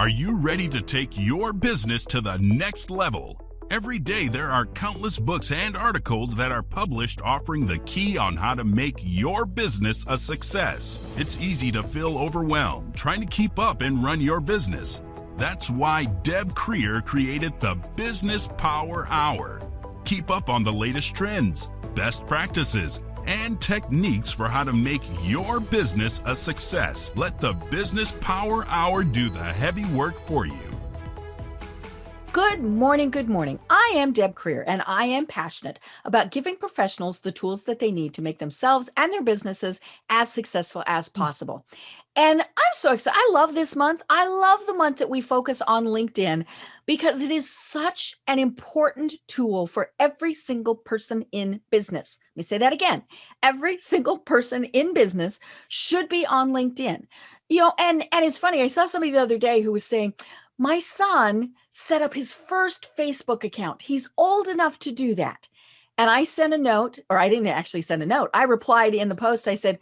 Are you ready to take your business to the next level? Every day there are countless books and articles that are published offering the key on how to make your business a success. It's easy to feel overwhelmed trying to keep up and run your business. That's why Deb Creer created the Business Power Hour. Keep up on the latest trends, best practices, and techniques for how to make your business a success. Let the Business Power Hour do the heavy work for you. Good morning, good morning. I am Deb Creer, and I am passionate about giving professionals the tools that they need to make themselves and their businesses as successful as possible. And I'm so excited. I love this month. I love the month that we focus on LinkedIn because it is such an important tool for every single person in business. Let me say that again. Every single person in business should be on LinkedIn. And it's funny. I saw somebody the other day who was saying, my son set up his first Facebook account. He's old enough to do that. And I sent a note, or I didn't actually send a note. I replied in the post. I said,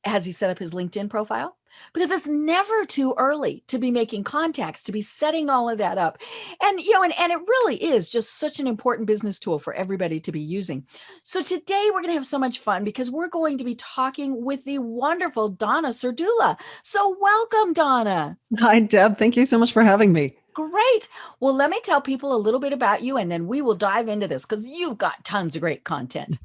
has he set up his LinkedIn profile? Because it's never too early to be making contacts, to be setting all of that up. And, and it really is just such an important business tool for everybody to be using. So today we're going to have so much fun because we're going to be talking with the wonderful Donna Serdula. So welcome, Donna. Hi, Deb. Thank you so much for having me. Great. Well, let me tell people a little bit about you, and then we will dive into this because you've got tons of great content.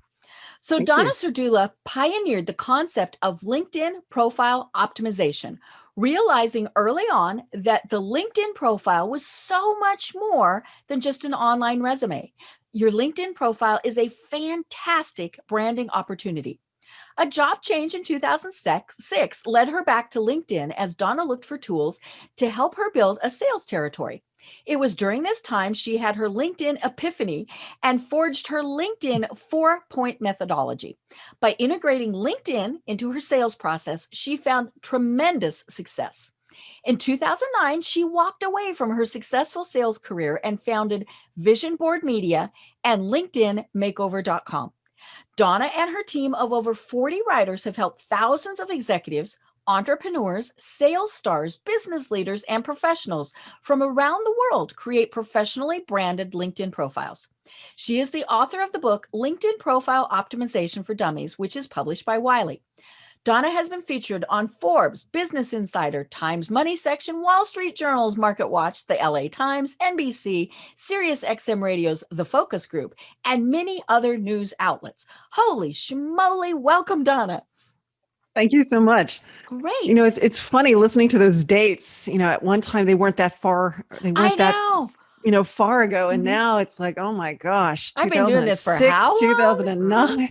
So Donna Serdula pioneered the concept of LinkedIn profile optimization, realizing early on that the LinkedIn profile was so much more than just an online resume. Your LinkedIn profile is a fantastic branding opportunity. A job change in 2006 led her back to LinkedIn as Donna looked for tools to help her build a sales territory. It was during this time she had her LinkedIn epiphany and forged her LinkedIn 4-point methodology. By integrating LinkedIn into her sales process, she found tremendous success. In 2009, she walked away from her successful sales career and founded Vision Board Media and LinkedInMakeover.com. Donna and her team of over 40 writers have helped thousands of executives, entrepreneurs, sales stars, business leaders, and professionals from around the world create professionally branded LinkedIn profiles. She is the author of the book, LinkedIn Profile Optimization for Dummies, which is published by Wiley. Donna has been featured on Forbes, Business Insider, Times Money Section, Wall Street Journal's Market Watch, the LA Times, NBC, SiriusXM Radio's The Focus Group, and many other news outlets. Holy schmoly, welcome, Donna. Thank you so much. Great. It's funny listening to those dates. At one time they weren't that far. They weren't far ago. And now it's like, oh my gosh, I've been doing this for how long? 2009.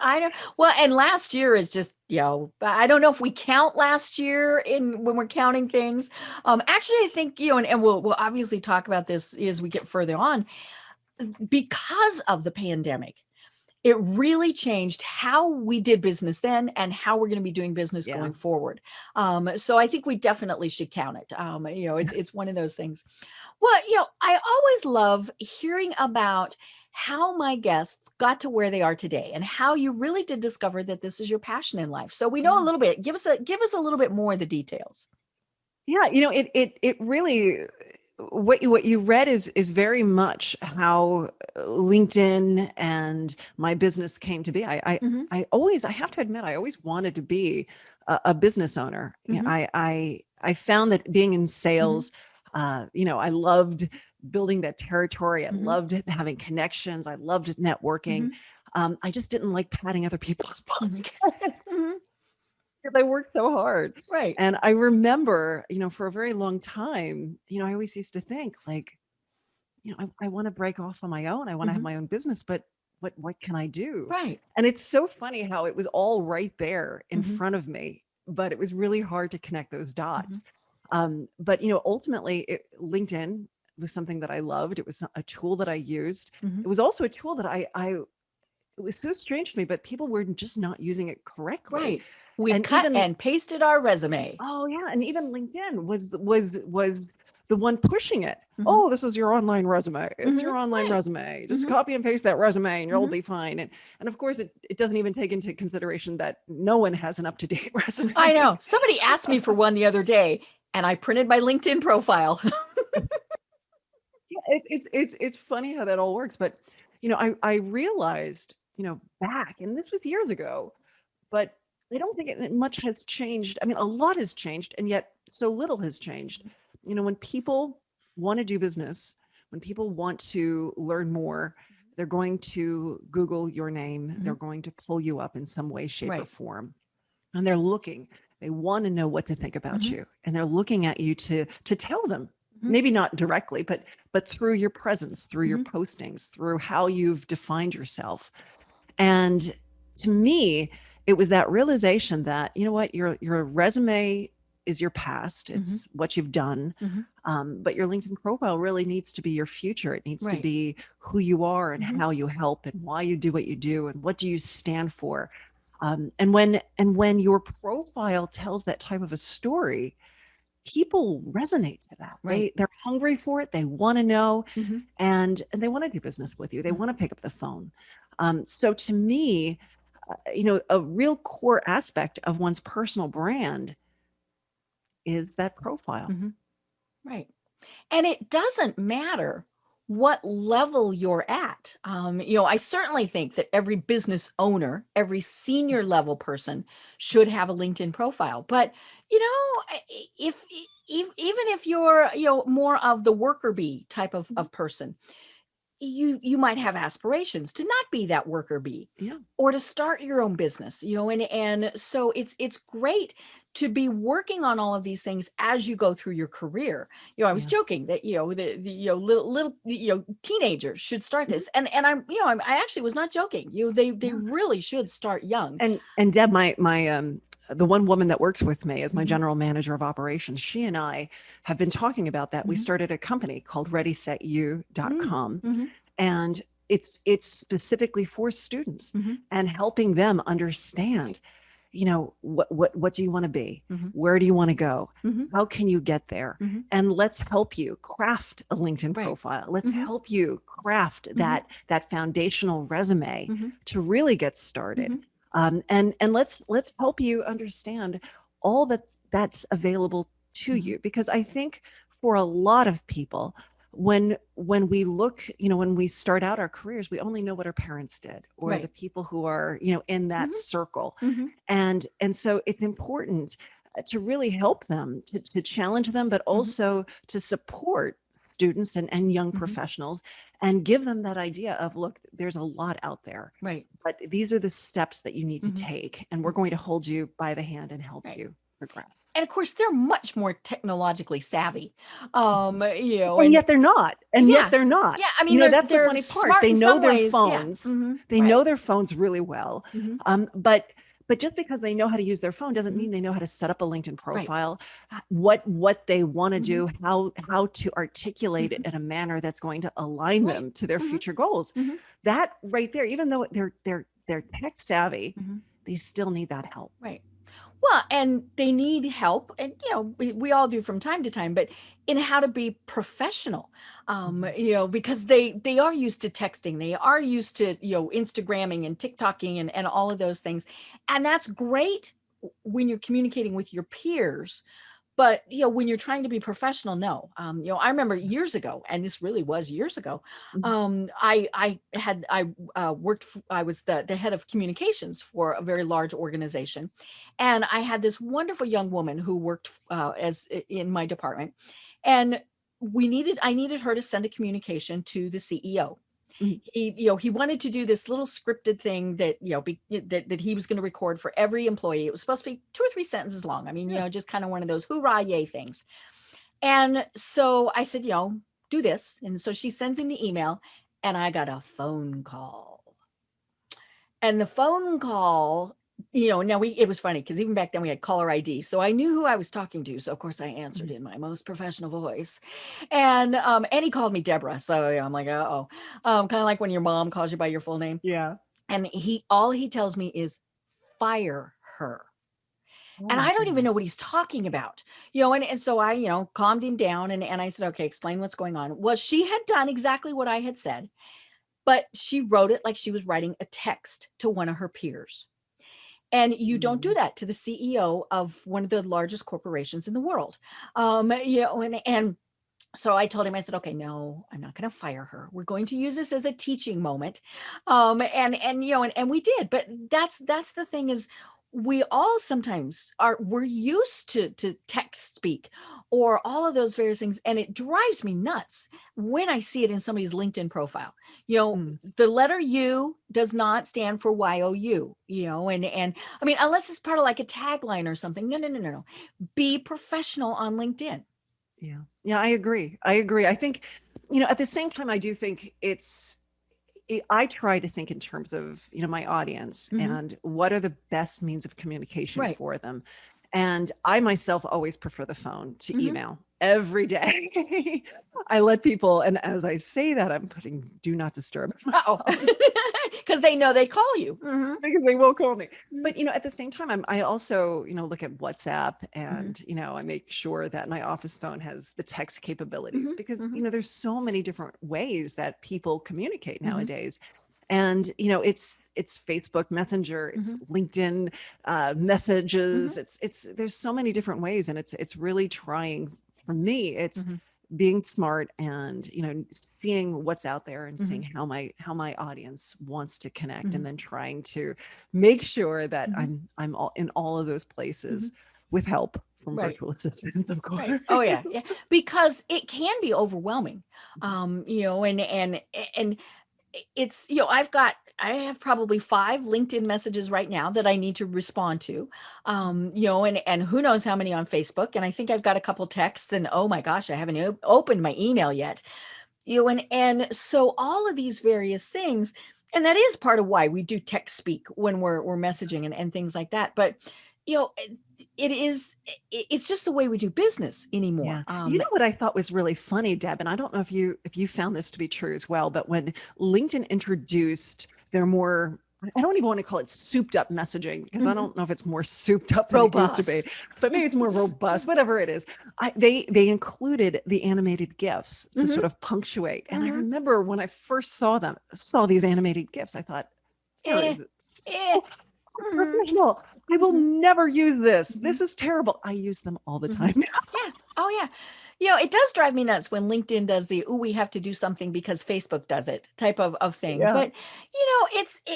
I know. Well, and last year is just, I don't know if we count last year when we're counting things. Actually, I think, and we'll obviously talk about this as we get further on, because of the pandemic. It really changed how we did business then and how we're going to be doing business going forward. So I think we definitely should count it. It's one of those things. Well, I always love hearing about how my guests got to where they are today and how you really did discover that this is your passion in life. So we know a little bit. Give us a little bit more of the details. Yeah, it really, what you read is very much how LinkedIn and my business came to be. I have to admit, I always wanted to be a business owner. I found that being in sales, I loved building that territory. I loved having connections. I loved networking. I just didn't like patting other people's pockets. Because I worked so hard. Right. And I remember, for a very long time, I always used to think like, I want to break off on my own. I want to have my own business, but what can I do? Right. And it's so funny how it was all right there in front of me, but it was really hard to connect those dots. But ultimately LinkedIn was something that I loved. It was a tool that I used. It was also a tool that it was so strange to me, but people were just not using it correctly. Right. We cut and pasted our resume. Oh yeah. And even LinkedIn was the one pushing it. Oh, this is your online resume. It's your online resume. Just copy and paste that resume and you'll be fine. And of course it doesn't even take into consideration that no one has an up-to-date resume. I know. Somebody asked me for one the other day and I printed my LinkedIn profile. Yeah, it's funny how that all works. But, I realized, back, and this was years ago, but I don't think much has changed. I mean, a lot has changed, and yet so little has changed. When people want to do business, when people want to learn more, they're going to Google your name. They're going to pull you up in some way, shape, or Right. form. And they're looking. They want to know what to think about you, and they're looking at you to tell them. Maybe not directly, but through your presence, through your postings, through how you've defined yourself. And to me, it was that realization that, you know what, your resume is your past. It's what you've done. But your LinkedIn profile really needs to be your future. It needs to Right. be who you are and how you help and why you do what you do and what do you stand for. And when your profile tells that type of a story, people resonate to that. Right. They're hungry for it. They want to know, Mhm. and they want to do business with you. They want to pick up the phone. So to me, a real core aspect of one's personal brand is that profile. Right. And it doesn't matter what level you're at. I certainly think that every business owner, every senior level person should have a LinkedIn profile. But, even if you're, more of the worker bee type of person, you might have aspirations to not be that worker bee, Yeah. or to start your own business, and so it's great to be working on all of these things as you go through your career. I was Yeah. joking that the little teenagers should start this, and I actually was not joking. They really should start young. And Deb, my the one woman that works with me as my Mhm. general manager of operations, she and I have been talking about that. We started a company called ReadySetU.com, Mhm. and it's specifically for students Mhm. and helping them understand, what do you want to be? Mhm. Where do you want to go? Mhm. How can you get there? Mhm. And let's help you craft a LinkedIn Right. profile. Let's Mhm. help you craft that foundational resume Mhm. to really get started. Mhm. And let's help you understand all that's available to Mhm. you, because I think for a lot of people, when we look, when we start out our careers, we only know what our parents did, or the Right. people who are, in that Mhm. circle. Mhm. And so it's important to really help them, to challenge them, but Mhm. also to support students and young Mhm. professionals, and give them that idea of, look, there's a lot out there, Right. but these are the steps that you need to Mhm. take, and we're going to hold you by the hand and help Right. you progress. And of course, they're much more technologically savvy. And And yet they're not. And yet yeah, they're not. yeah. I mean, That's the they're funny part. smart They in know some their ways. Yeah. phones. They Right. know their phones really well. Mhm. But just because they know how to use their phone doesn't Mhm. mean they know how to set up a LinkedIn Right. profile, what they want to Mhm. do, how to articulate it Mhm. in a manner that's going to align Right. them to their Mhm. future goals. Mhm. That right there, even though they're tech savvy, Mhm. they still need that help. Right. Well, and they need help, and we all do from time to time, but in how to be professional, because they are used to texting, they are used to Instagramming and TikToking and all of those things, and that's great when you're communicating with your peers. But when you're trying to be professional, no. I remember years ago, and this really was years ago. Mhm. I worked. I was the head of communications for a very large organization, and I had this wonderful young woman who worked as in my department, and I needed her to send a communication to the CEO. Mhm. He wanted to do this little scripted thing that that he was going to record for every employee. It was supposed to be 2 or 3 sentences long. I mean, Yeah. just kind of one of those hoorah yay things. And so I said, do this. And so she sends him the email, and I got a phone call. And the phone call, now it was funny because even back then we had caller ID. So I knew who I was talking to. So of course I answered Mhm. in my most professional voice. And he called me Deborah. So I'm like, uh-oh. Kind of like when your mom calls you by your full name. Yeah. And all he tells me is fire her. Oh And my I don't even know goodness. what he's talking about, and so I, calmed him down, and I said, okay, explain what's going on. Well, she had done exactly what I had said, but she wrote it like she was writing a text to one of her peers. And you don't do that to the CEO of one of the largest corporations in the world. And so I told him, I said, okay, no, I'm not going to fire her. We're going to use this as a teaching moment. And we did, but that's the thing is we all sometimes we're used to text speak or all of those various things. And it drives me nuts when I see it in somebody's LinkedIn profile. The letter U does not stand for YOU, and I mean, unless it's part of like a tagline or something. No. Be professional on LinkedIn. Yeah. Yeah, I agree. I think, at the same time, I do think I try to think in terms of, my audience and what are the best means of communication for them. And I myself always prefer the phone to email every day. I let people, and as I say that, I'm putting do not disturb. Because they know they call you. Because they will call me. But, at the same time, I also, look at WhatsApp and, I make sure that my office phone has the text capabilities because, there's so many different ways that people communicate nowadays. And, it's Facebook Messenger, it's LinkedIn messages. There's so many different ways. And it's really trying, for me, it's being smart and, seeing what's out there and seeing how my audience wants to connect and then trying to make sure that I'm all in all of those places with help from virtual assistants, of course. Right. Oh yeah. Because it can be overwhelming. And it's, I have probably 5 LinkedIn messages right now that I need to respond to, and who knows how many on Facebook. And I think I've got a couple texts and, oh my gosh, I haven't opened my email yet, and so all of these various things, and that is part of why we do text speak when we're messaging and things like that. But, it's just the way we do business anymore. Yeah. You know what I thought was really funny, Deb, and I don't know if you found this to be true as well, but when LinkedIn introduced their more, I don't even want to call it souped up messaging because I don't know if it's more souped up than it used to be, but maybe it's more robust, whatever it is. They included the animated GIFs to sort of punctuate. And I remember when I first saw these animated GIFs, I thought, professional. I will never use this. This is terrible. I use them all the time now. Yeah. Oh yeah. It does drive me nuts when LinkedIn does the, we have to do something because Facebook does it type of thing. Yeah. But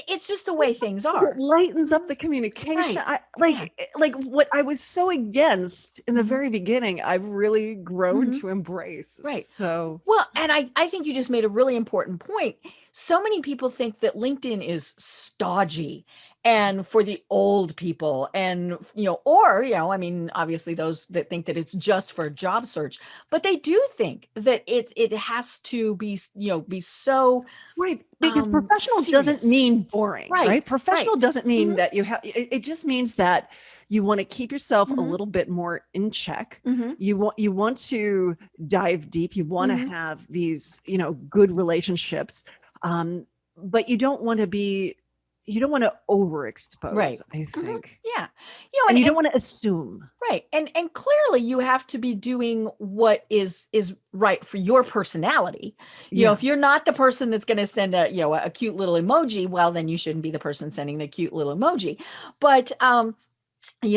it's just the way things are. It lightens up the communication. Right. Like what I was so against in the very beginning, I've really grown to embrace. Right. So well, and I think you just made a really important point. So many people think that LinkedIn is stodgy and for the old people and, I mean, obviously those that think that it's just for a job search, but they do think that it has to be, be so right. Because professional serious. Doesn't mean boring, right? Professional doesn't mean that you have, it just means that you want to keep yourself a little bit more in check. You want to dive deep. You want to have these, good relationships. But you don't want to overexpose, right. I think. Yeah. And you don't want to assume. Right. And clearly you have to be doing what is right for your personality. If you're not the person that's going to send a cute little emoji, well, then you shouldn't be the person sending the cute little emoji. But, we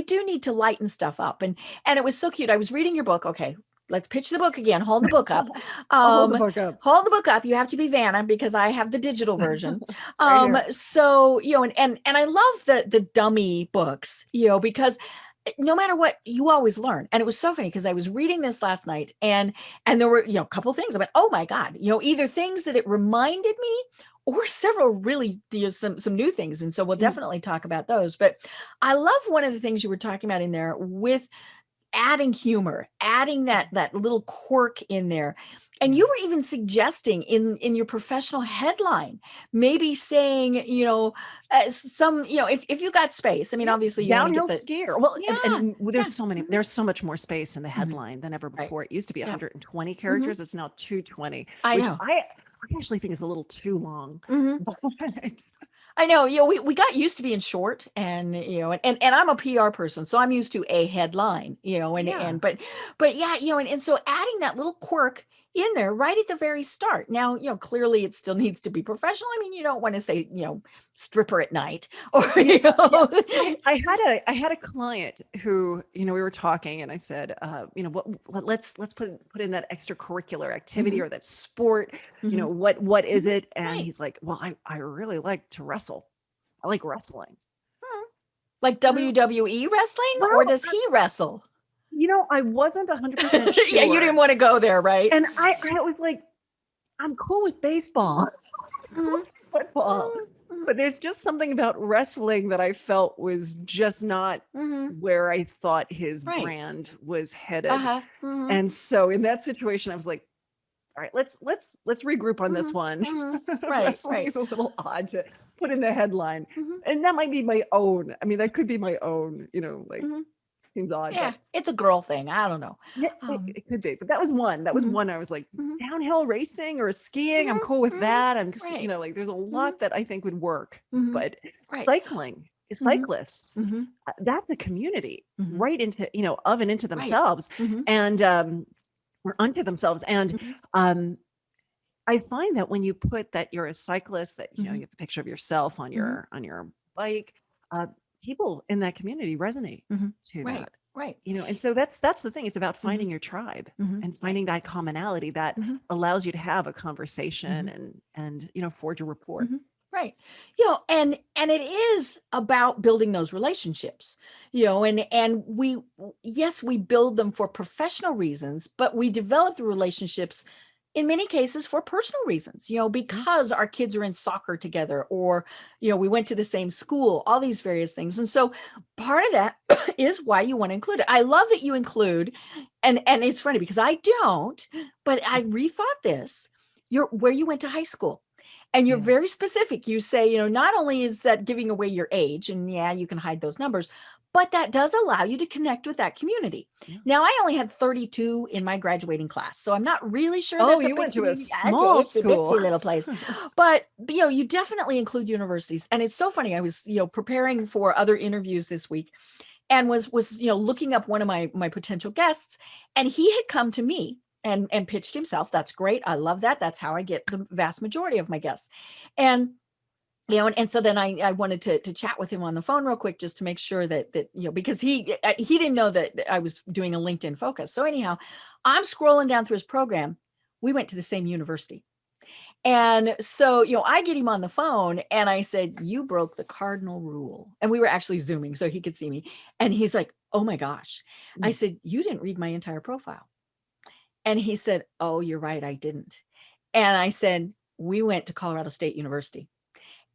do need to lighten stuff up. And it was so cute. I was reading your book. Okay. Let's pitch the book again. Hold the book up. Hold the book up. Hold the book up. You have to be Vanna because I have the digital version. So, and I love the dummy books, because no matter what, you always learn. And it was so funny because I was reading this last night and there were, a couple of things I went, oh my God, either things that it reminded me or several really, some new things. And so we'll definitely talk about those. But I love one of the things you were talking about in there with adding humor, adding that little quirk in there. And you were even suggesting in your professional headline, maybe saying, some, if you got space, I mean, obviously you downhill skier. Well, and there's so much more space in the headline than ever before. Right. It used to be 120 characters. It's now 220, I know. I actually think is a little too long. I know, we got used to being short and, and I'm a PR person, so I'm used to a headline, and so adding that little quirk in there right at the very start. Now, clearly it still needs to be professional. I mean, you don't want to say, stripper at night or, I had a client who, we were talking and I said, let's put in that extracurricular activity or that sport, what is it? And he's like, well, I really like to wrestle. I like wrestling. Like WWE wrestling, or does he wrestle? I wasn't 100% sure. Yeah, you didn't want to go there, right? And I was like, I'm cool with baseball, football, but there's just something about wrestling that I felt was just not where I thought his brand was headed. And so in that situation, I was like, all right, let's regroup on this one. Wrestling is a little odd to put in the headline. And that might be my own. I mean, that could be my own, seems odd. Yeah, it's a girl thing. I don't know. Yeah, it could be. But that was one. That was one I was like, downhill racing or skiing, I'm cool with that. I'm just, like there's a lot that I think would work. But cycling, cyclists, that's a community right into, of and into themselves. And or unto themselves. And I find that when you put that you're a cyclist, that you have a picture of yourself on your bike, people in that community resonate to that. Right. And so that's the thing. It's about finding your tribe and finding that commonality that allows you to have a conversation and forge a rapport. Right. And it is about building those relationships, and we build them for professional reasons, but we develop the relationships in many cases for personal reasons, because our kids are in soccer together, or, we went to the same school, all these various things. And so part of that is why you want to include it. I love that you include, and it's funny because I don't, but I rethought this, where you went to high school. And you're very specific. You say, not only is that giving away your age, and you can hide those numbers, but that does allow you to connect with that community. Yeah. Now, I only had 32 in my graduating class, so I'm not really sure. Oh, you went to a small school, a little place. But you definitely include universities, and it's so funny. I was preparing for other interviews this week, and was looking up one of my potential guests, and he had come to me and pitched himself. That's great. I love that. That's how I get the vast majority of my guests. And, and so then I wanted to chat with him on the phone real quick, just to make sure that because he didn't know that I was doing a LinkedIn focus. So anyhow, I'm scrolling down through his program. We went to the same university. And so, I get him on the phone and I said, you broke the cardinal rule. And we were actually Zooming so he could see me. And he's like, oh my gosh. I said, you didn't read my entire profile. And he said, oh, you're right, I didn't. And I said, we went to Colorado State University.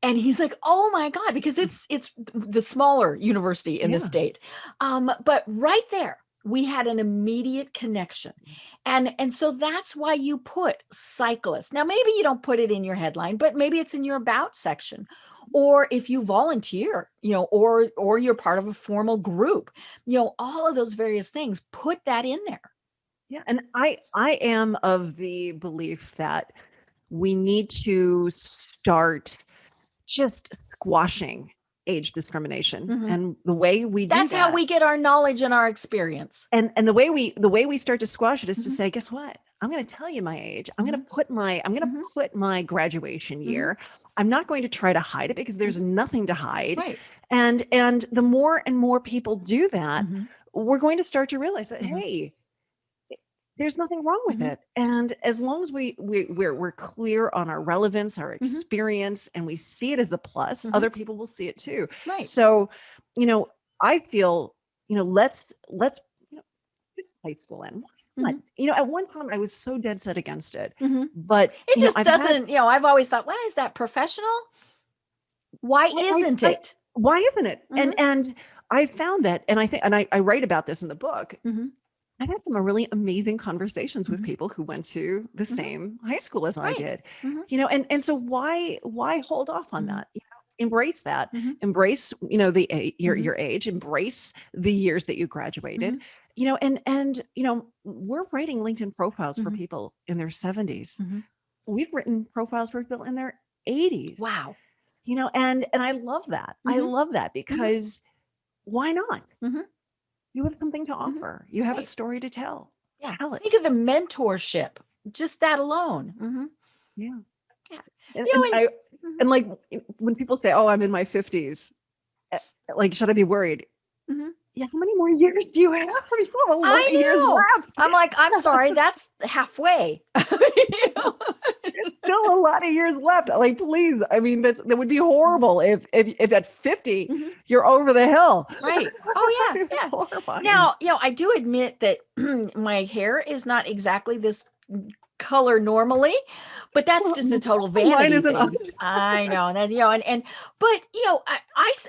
And he's like, oh my God, because it's the smaller university in the state. But right there, we had an immediate connection. And so that's why you put cyclist. Now, maybe you don't put it in your headline, but maybe it's in your about section. Or if you volunteer, or you're part of a formal group, all of those various things, put that in there. Yeah. And I am of the belief that we need to start just squashing age discrimination. And the way we do that's how we get our knowledge and our experience. And the way we start to squash it is to say, guess what? I'm going to tell you my age. I'm going to put my graduation year. I'm not going to try to hide it because there's nothing to hide. Right. And the more and more people do that, we're going to start to realize that, hey, there's nothing wrong with it. And as long as we're clear on our relevance, our experience, and we see it as the plus, other people will see it too. Right. So, I feel, let's high school in. At one time I was so dead set against it, but it just doesn't, I've always thought, why is that professional? Why isn't it? Why isn't it? And I found that, and I think, and I write about this in the book. I've had some really amazing conversations with people who went to the same high school as I did, and so why hold off on that? Embrace that, embrace, your age, embrace the years that you graduated, and we're writing LinkedIn profiles for people in their 70s. We've written profiles for people in their 80s. Wow. And I love that. I love that because why not? You have something to offer. You have a story to tell. Yeah. Tell it. Think of the mentorship just that alone. Yeah. Yeah. And, You know, and I, mhm, and like when people say, oh, I'm in my 50s, like, should I be worried? mhm. Yeah. How many more years do you have? You have a lot of I years know. left. I'm like, I'm sorry, that's halfway. You know? Still a lot of years left. Like, please. I mean, that would be horrible if at 50 Mhm. you're over the hill. Right. Oh yeah, It's yeah. horrifying. Now, I do admit that my hair is not exactly this color normally, but that's Well, just a total mine vanity isn't. thing. I know, and that, and but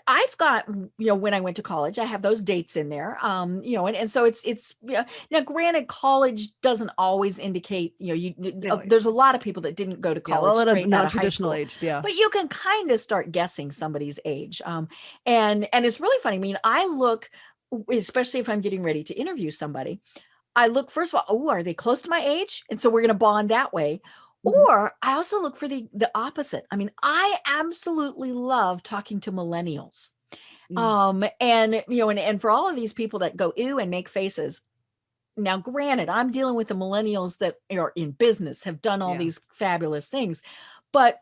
I've got, when I went to college, I have those dates in there. And so it's yeah. Now, granted, college doesn't always indicate, No, there's a lot of people that didn't go to yeah, a college lot of straight out of high non-traditional school, age. Yeah. but you can kind of start guessing somebody's age. And it's really funny. I mean, I look, especially if I'm getting ready to interview somebody, I look first of all, oh, are they close to my age? And so we're going to bond that way. Mhm. Or I also look for the opposite. I mean, I absolutely love talking to millennials. Yeah. And for all of these people that go ew and make faces. Now, granted, I'm dealing with the millennials that are in business, have done all Yeah. these fabulous things, but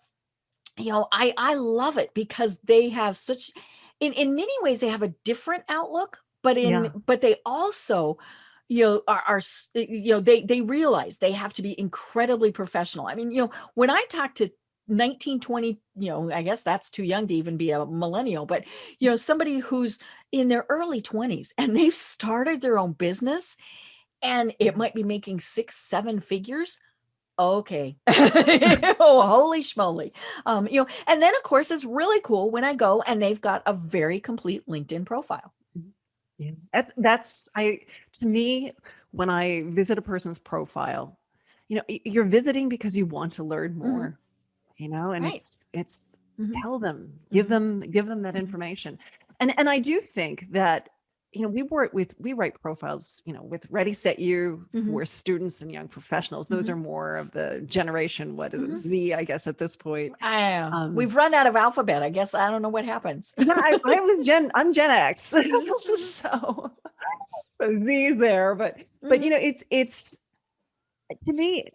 I love it because they have such, in many ways, they have a different outlook, Yeah. but they also, they realize they have to be incredibly professional. I mean, when I talk to 1920, I guess that's too young to even be a millennial, but somebody who's in their early 20s and they've started their own business and Yeah. it might be making 6, 7 figures. Okay. Oh, holy schmoly. And then of course it's really cool when I go and they've got a very complete LinkedIn profile. Mhm. Yeah. To me, when I visit a person's profile, you're visiting because you want to learn Mhm. more, and Right. it's Mhm. tell them, Mhm. give them that Mhm. information. And I do think that, we write profiles, with Ready Set You, who Mhm. are students and young professionals. Those Mhm. are more of the generation, what is it, Mhm. Z, I guess, at this point. We've run out of alphabet. I guess I don't know what happens. Yeah, I'm Gen X. Mhm. Mhm. So, Z's there, but Mhm. it's to me,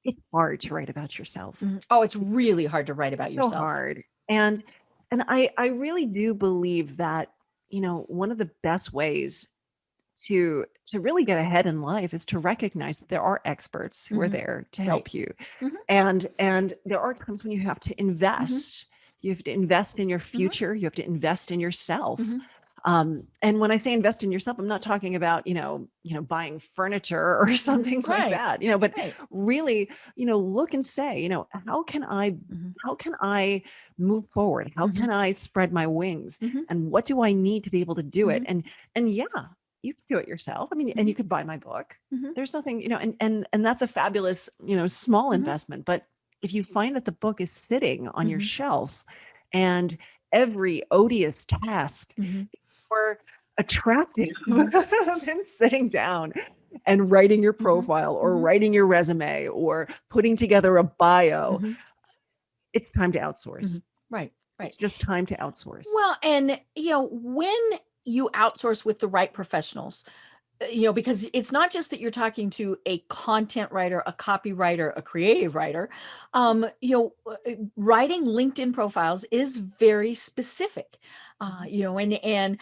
it's hard to write about yourself. Mhm. Oh, it's really hard to write about So yourself. hard. And I really do believe that, one of the best ways to really get ahead in life is to recognize that there are experts who are Mhm. there to Right. help you. Mhm. And there are times when you have to Mhm. invest. You have to invest in your Mhm. future. You have to invest in yourself. Mhm. And when I say invest in yourself, I'm not talking about, buying furniture or Mhm. something like Right. that, but Right. really, look and say, Mhm. how can I move forward? How Mhm. can I spread my wings? Mhm. And what do I need to be able to do it? Mhm. And yeah, you can do it yourself. I mean, and you Mhm. could buy my book. Mhm. There's nothing, and that's a fabulous, small Mhm. investment. But if you find that the book is sitting on your Mhm. shelf and every odious task Mhm. more attractive Mhm. than sitting down and writing your Mhm. profile or Mhm. writing your resume or putting together a bio. Mhm. It's time to outsource. Mhm. Right. It's Right. just time to outsource. Well, and when you outsource with the right professionals, because it's not just that you're talking to a content writer, a copywriter, a creative writer. Writing LinkedIn profiles is very specific. Mhm.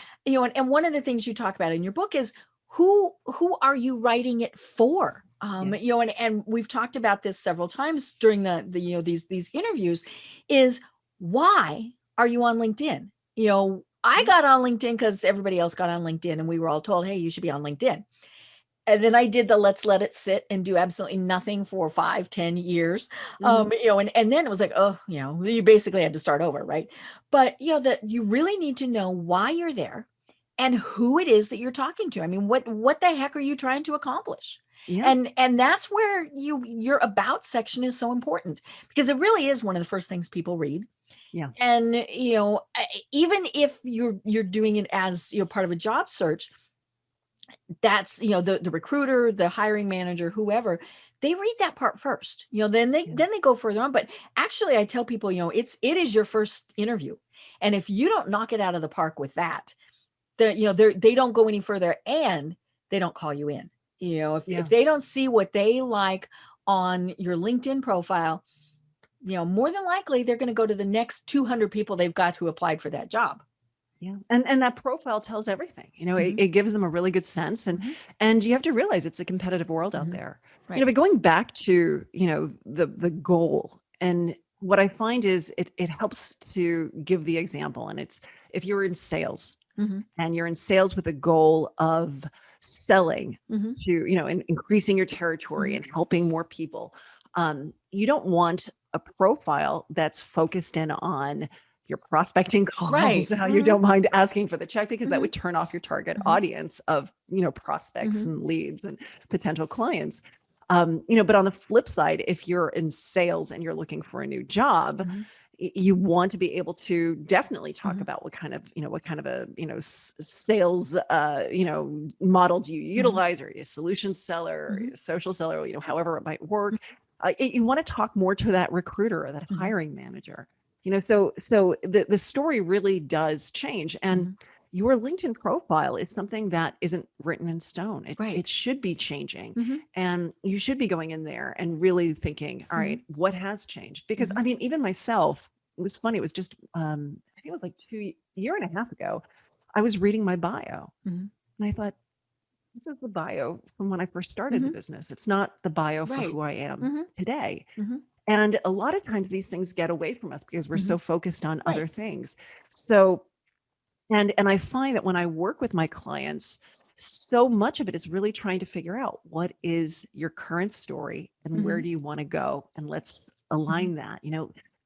And one of the things you talk about in your book is who are you writing it for? Yeah. And we've talked about this several times during these interviews, is why are you on LinkedIn? I Yeah. got on LinkedIn because everybody else got on LinkedIn and we were all told, hey, you should be on LinkedIn. And then I did the let's let it sit and do absolutely nothing for 5, 10 years. Mhm. And then it was like, oh, you basically had to start over, right? But that you really need to know why you're there and who it is that you're talking to. I mean, what the heck are you trying to accomplish? Yeah. And that's where your about section is so important, because it really is one of the first things people read. Yeah. And even if you're doing it as part of a job search, that's the recruiter, the hiring manager, whoever, they read that part first. Then they Yeah. go further on. But actually, I tell people, it is your first interview, and if you don't knock it out of the park with that, they don't go any further, and they don't call you in. If they don't see what they like on your LinkedIn profile, more than likely they're going to go to the next 200 people they've got who applied for that job. Yeah. And that profile tells everything, it gives them a really good sense. And you have to realize it's a competitive world out there, Right. But going back to, the goal, and what I find is it helps to give the example. And it's, if you're in sales and you're in sales with a goal of selling to, and increasing your territory and helping more people, you don't want a profile that's focused in on your prospecting calls, Right. how you don't mind asking for the check, because that would turn off your target audience of, prospects and leads and potential clients. But on the flip side, if you're in sales and you're looking for a new job, you want to be able to definitely talk about what kind of a, sales, model do you utilize? Are you a solution seller, are you a social seller, however it might work. You want to talk more to that recruiter or that hiring manager. So the story really does change, and your LinkedIn profile is something that isn't written in stone. It should be changing, and you should be going in there and really thinking, all right, what has changed? Because I mean, even myself, it was funny. It was just, I think it was like 2.5 years ago, I was reading my bio, and I thought, this is the bio from when I first started the business. It's not the bio for who I am today. And a lot of times these things get away from us because we're so focused on other things. So, and I find that when I work with my clients, so much of it is really trying to figure out what is your current story and where do you want to go, and let's align that,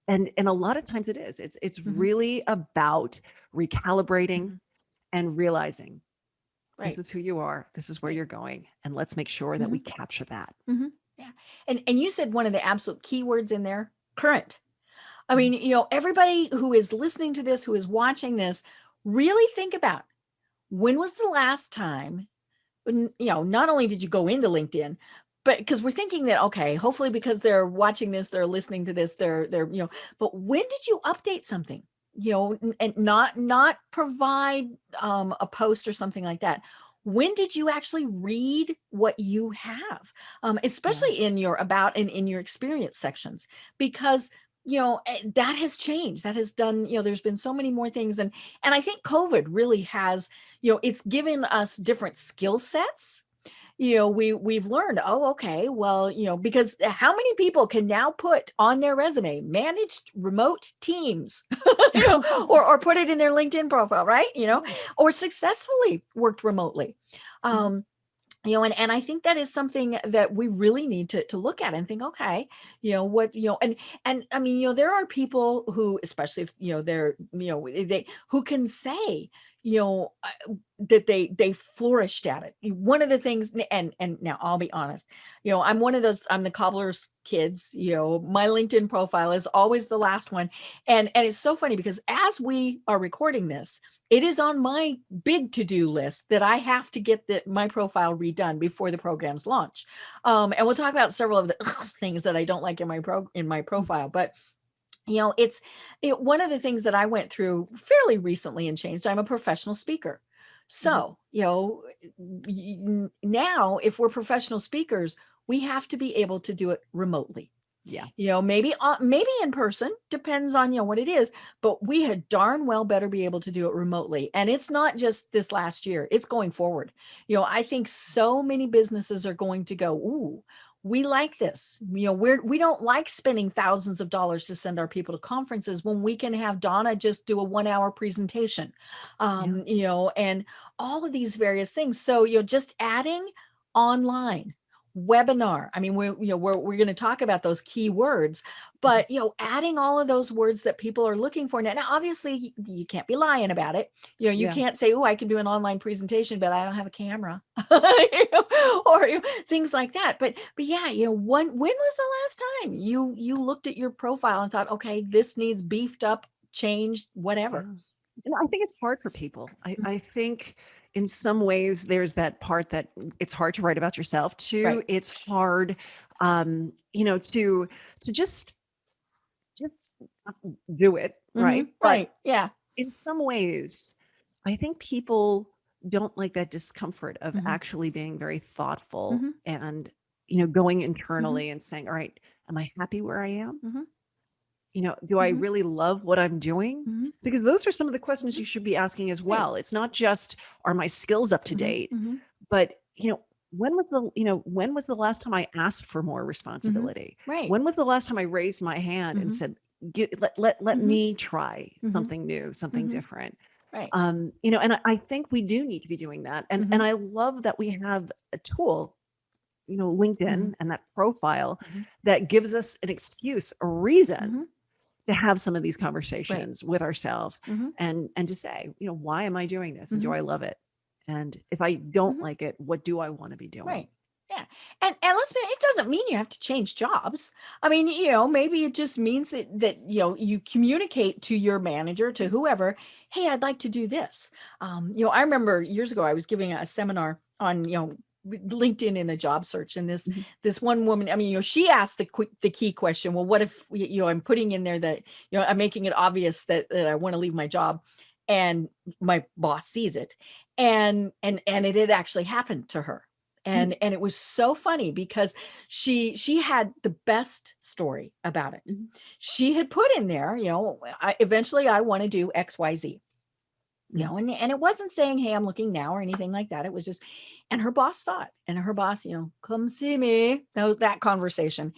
and a lot of times it's really about recalibrating and realizing this is who you are, this is where you're going, and let's make sure that we capture that. Yeah. And you said one of the absolute keywords in there, current. I mean, everybody who is listening to this, who is watching this, really think about, when was the last time, not only did you go into LinkedIn, but because we're thinking that, okay, hopefully because they're watching this, they're listening to this, they're, but when did you update something? And not provide a post or something like that. When did you actually read what you have, especially in your about and in your experience sections? Because that has changed. That has done. There's been so many more things, and I think COVID really has. It's given us different skill sets. We've learned, oh, okay, well, because how many people can now put on their resume managed remote teams, or put it in their LinkedIn profile, right? Or successfully worked remotely. And I think that is something that we really need to look at and think, okay, what, and I mean, there are people who, especially if, they're, they, who can say, that they flourished at it. One of the things, and now I'll be honest, I'm one of those, I'm the cobbler's kids, my LinkedIn profile is always the last one. And it's so funny because as we are recording this, it is on my big to-do list that I have to get my profile redone before the programs launch. And we'll talk about several of the things that I don't like in my profile, but it's one of the things that I went through fairly recently and changed. I'm a professional speaker. So, now if we're professional speakers, we have to be able to do it remotely. Yeah. Maybe in person, depends on, what it is, but we had darn well better be able to do it remotely. And it's not just this last year, it's going forward. I think so many businesses are going to go, ooh, we like this. We don't like spending thousands of dollars to send our people to conferences when we can have Donna just do a 1-hour presentation, and all of these various things. So, just adding online webinar. I mean, we're going to talk about those key words, but, adding all of those words that people are looking for now. Now, obviously you can't be lying about it. You can't say, oh, I can do an online presentation, but I don't have a camera, or things like that. But yeah, when was the last time you looked at your profile and thought, okay, this needs beefed up, changed, whatever? And I think it's hard for people. I think in some ways there's that part that it's hard to write about yourself too. Right. It's hard, to just do it. Right. Right. Yeah. In some ways, I think people don't like that discomfort of Mhm. actually being very thoughtful Mhm. and, going Mhm. internally and saying, all right, am I happy where I am? Mhm. Do I Mhm. really love what I'm doing? Mhm. Because those are some of the questions Mhm. you should be asking as Right. well. It's not just, are my skills up to Mhm. date, Mhm. but, when was the last time I asked for more Mhm. responsibility? Right. When was the last time I raised my hand and Mhm. said, let Mhm. me try Mhm. something new, something Mhm. different? Right. And I think we do need to be doing that. And Mhm. I love that we have a tool, Mhm. LinkedIn and that profile Mhm. that gives us an excuse, a reason Mhm. to have some of these Right. conversations with ourselves Mhm. and to say, why am I doing this? And do Mhm. I love it? And if I don't Mhm. like it, what do I want to be doing? Right. Yeah. And let's be, it doesn't mean you have to change jobs. I mean, maybe it just means that you communicate to your manager, to whoever, hey, I'd like to do this. I remember years ago I was giving a seminar on, LinkedIn in a job search, and Mhm. this one woman, I mean, she asked the key question, well, what if I'm putting in there that, I'm making it obvious that I want to leave my job, and my boss sees it, and it had actually happened to her. Mm. And it was so funny because she had the best story about it. Mhm. She had put in there, eventually I want to do XYZ, Mhm. and it wasn't saying, hey, I'm looking now or anything like that. It was just, and her boss saw it, and her boss, come see me, that conversation.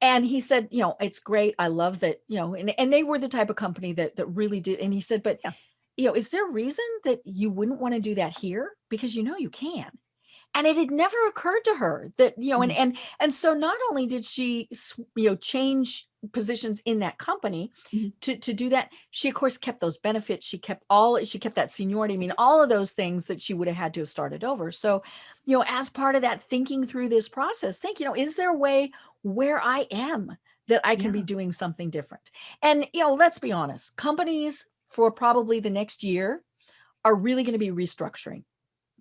And he said, it's great. I love that, and they were the type of company that really did. And he said, but, Yeah. is there a reason that you wouldn't want to do that here? Because you can. And it had never occurred to her that, Mhm. and so not only did she, change positions in that company Mhm. to do that, she of course kept those benefits. She kept that seniority. I mean, Mhm. all of those things that she would have had to have started over. So, as part of that thinking through this process, think, is there a way where I am that I can be Yeah. doing something different? And, let's be honest, companies for probably the next year are really going to be restructuring.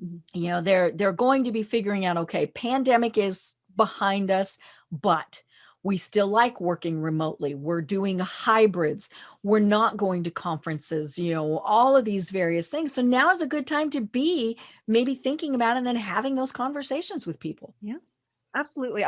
Mhm. They're going to be figuring out, okay, pandemic is behind us, but we still like working remotely. We're doing hybrids. We're not going to conferences, all of these various things. So now is a good time to be maybe thinking about and then having those conversations with people. Yeah. Absolutely.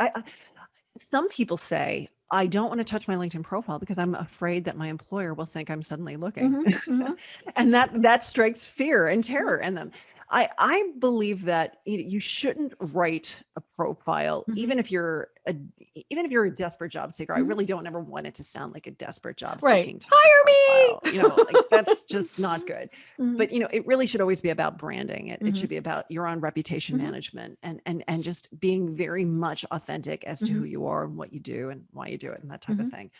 Some people say, I don't want to touch my LinkedIn profile because I'm afraid that my employer will think I'm suddenly looking. Hmm. Hmm. And that strikes fear and terror Hmm. in them. I believe that you shouldn't write a profile, Hmm. even if you're a desperate job seeker. I Hmm. really don't ever want it to sound like a desperate job Right. seeking type of Hire profile. Like that's me. just not good. Hmm. But it really should always be about branding. It Hmm. should be about your own reputation Hmm. management and just being very much authentic as to who Hmm. you are and what you do and why you do it and that type of Hmm. thing.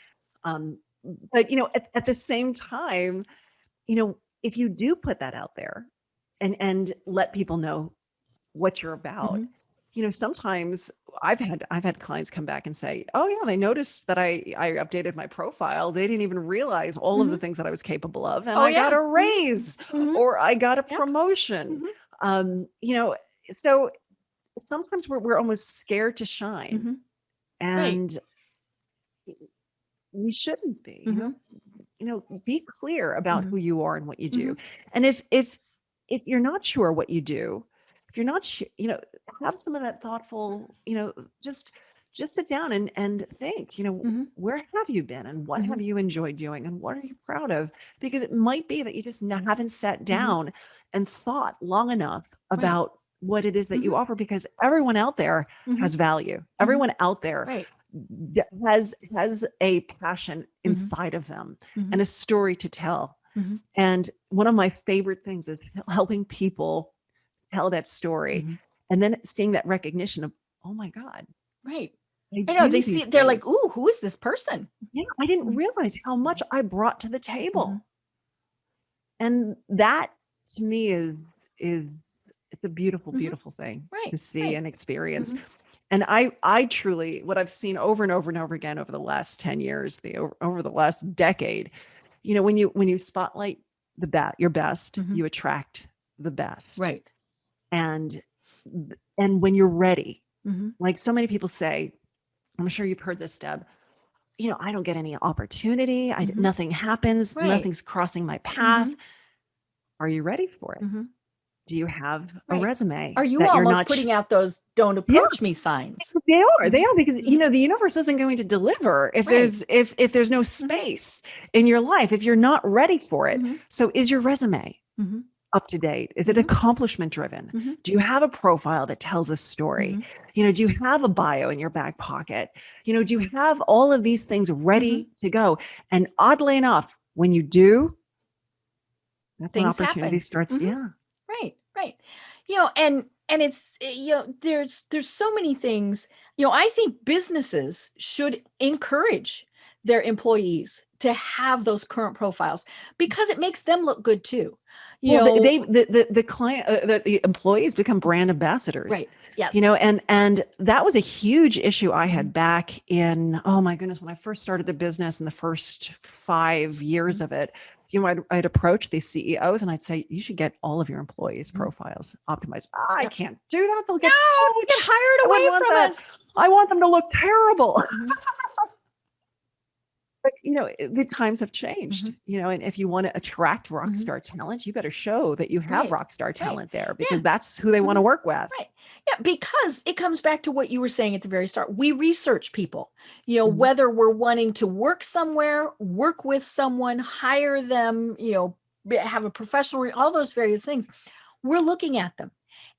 Um, but at the same time, if you do put that out there and let people know what you're about, Hmm. sometimes I've had clients come back and say, oh yeah, they noticed that I updated my profile. They didn't even realize all of the Hmm. things that I was capable of, and Oh I got yeah. a Hmm. raise Hmm. or I got a Yep. promotion. Hmm. Um, you know, so sometimes we're almost scared to shine, Hmm. Right. and we shouldn't be. Hmm. Be clear about Hmm. who you are and what you do. Hmm. And if you're not sure what you do, if you're not sure, have some of that thoughtful, just sit down and think, Hmm. where have you been and what Hmm. have you enjoyed doing and what are you proud of? Because it might be that you just haven't sat Hmm. down and thought long enough Right. about what it is that you Hmm. offer, because everyone out there Hmm. has value. Hmm. Everyone out there Right. has a passion Hmm. inside of them Hmm. and a story to tell. Hmm. And one of my favorite things is helping people tell that story Hmm. and then seeing that recognition of, oh my God, Right. I I know, do these they're like, things. ooh, who is this person? Yeah, I didn't Hmm. realize how much I brought to the Hmm. table. And that to me is it's a beautiful, Hmm. beautiful thing Right. to see Right. and experience. Hmm. And I truly, what I've seen over and over and over again over the last 10 years, over the last decade, when you spotlight your best, Hmm. you attract the best. Right. And when you're ready, Hmm. like so many people say, I'm sure you've heard this, Deb, I don't get any opportunity. Hmm. Nothing happens. Right. Nothing's crossing my Hmm. path. Are you ready for it? Hmm. Do you have a Right. resume Are you that you're almost not putting out those "Don't Yeah, approach me" signs? they are. They Mhm. are because Mhm. the universe isn't going to deliver if Right. if there's no Mhm. space in your life, if you're not ready for it. Mhm. So is your resume Mhm. up to date? Is it Mhm. accomplishment driven? Mhm. Do you have a profile that tells a story? Mhm. Do you have a bio in your back pocket? Do you have all of these things ready Mhm. to go? And oddly enough, when you do, that's when Things opportunity happen. starts. Mhm. Yeah. Right, right. And it's there's so many things. I think businesses should encourage their employees to have those current profiles because it makes them look good too. You Well, know, the client, the employees become brand ambassadors, right. Yes. and that was a huge issue I Mhm. had back in, oh my goodness, when I first started the business in the first 5 years Mhm. of it. I'd approach these CEOs and I'd say, you should get all of your employees' Mhm. profiles optimized. I Yep. can't do that. They'll get No, they get poached. hired I wouldn't away want from that. us. I want them to look terrible. Mhm. But the times have changed, Mhm. and if you want to attract rock Mhm. star talent, you better show that you have Right. rock star Right. talent there Yeah. because that's who they want to Mhm. work with. Right. Yeah, because it comes back to what you were saying at the very start. We research people, Mhm. whether we're wanting to work somewhere, work with someone, hire them, have a professional, all those various things. We're looking at them.